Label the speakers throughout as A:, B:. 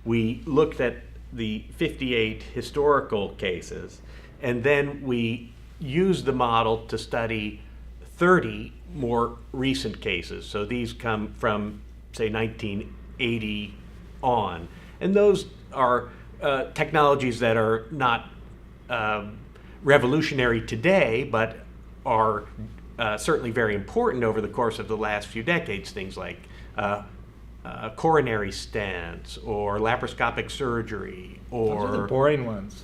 A: we looked at the 58 historical cases, and then we used the model to study 30 more recent cases. So these come from, say, 1980 on. And those are technologies that are not revolutionary today, but are certainly very important over the course of the last few decades. Things like coronary stents or laparoscopic surgery, or
B: those are the boring ones.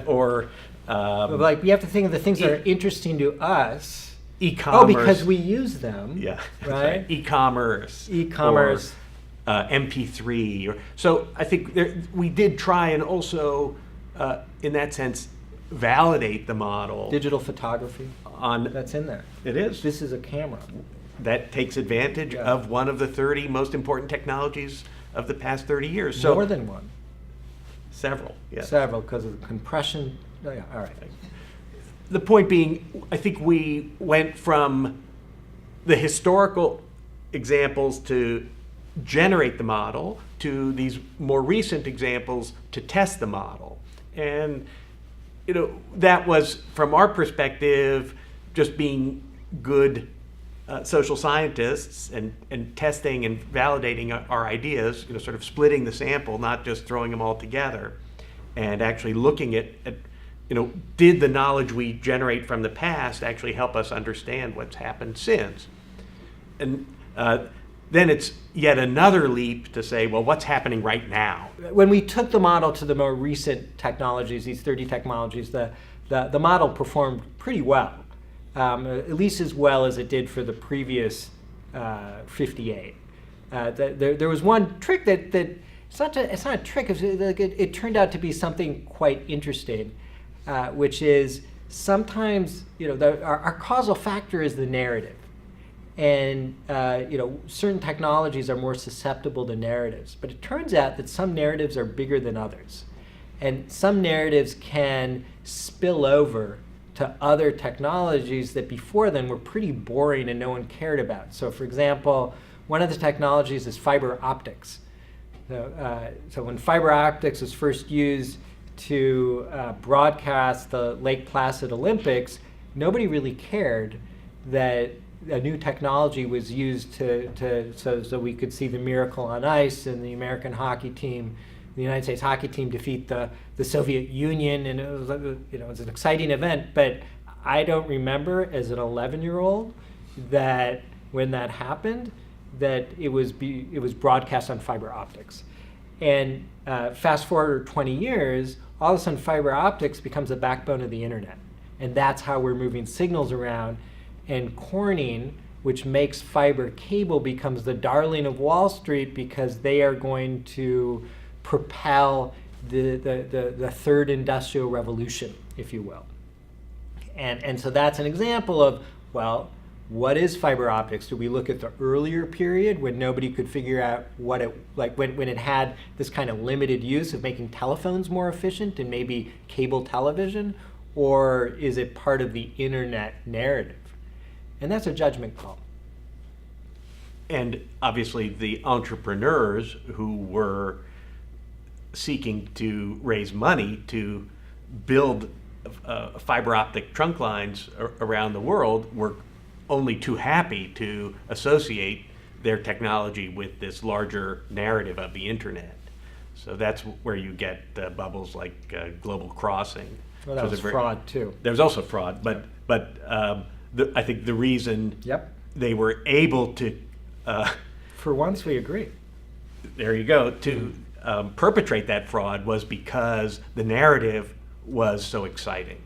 A: or
B: like, we have to think of the things that are interesting to us.
A: E-commerce.
B: Oh, because we use them.
A: Yeah,
B: right.
A: E-commerce.
B: E-commerce.
A: Or, MP3. So I think we did try and also, in that sense, validate the model.
B: Digital photography. That's in there.
A: It is.
B: This is a camera.
A: That takes advantage of one of the 30 most important technologies of the past 30 years. So
B: more than one.
A: Several, yes.
B: Several, because of the compression. Oh, yeah, all right.
A: The point being, I think we went from the historical examples to generate the model to these more recent examples to test the model. And that was, from our perspective, just being good social scientists and testing and validating our ideas, sort of splitting the sample, not just throwing them all together, and actually looking at did the knowledge we generate from the past actually help us understand what's happened since? And then it's yet another leap to say, well, what's happening right now?
B: When we took the model to the more recent technologies, these 30 technologies, the model performed pretty well. At least as well as it did for the previous 58. There was one trick that it's not a trick. It turned out to be something quite interesting, which is sometimes our causal factor is the narrative, and certain technologies are more susceptible to narratives. But it turns out that some narratives are bigger than others, and some narratives can spill over to other technologies that before then were pretty boring and no one cared about. So for example, one of the technologies is fiber optics. So when fiber optics was first used to broadcast the Lake Placid Olympics, nobody really cared that a new technology was used so we could see the Miracle on Ice and the American hockey team, the United States hockey team, defeat the Soviet Union, and it was an exciting event. But I don't remember as an 11-year-old that when that happened, that it was broadcast on fiber optics. And fast forward 20 years, all of a sudden fiber optics becomes the backbone of the internet, and that's how we're moving signals around. And Corning, which makes fiber cable, becomes the darling of Wall Street because they are going to propel the third industrial revolution, if you will. And so that's an example of, well, what is fiber optics? Do we look at the earlier period when nobody could figure out what it, like when it had this kind of limited use of making telephones more efficient and maybe cable television? Or is it part of the internet narrative? And that's a judgment call.
A: And obviously the entrepreneurs who were seeking to raise money to build fiber optic trunk lines around the world were only too happy to associate their technology with this larger narrative of the internet. So that's where you get bubbles like Global Crossing.
B: Well, that was fraud too.
A: There was also fraud, but I think the reason they were able to
B: for once we agree.
A: There you go. To perpetrate that fraud was because the narrative was so exciting.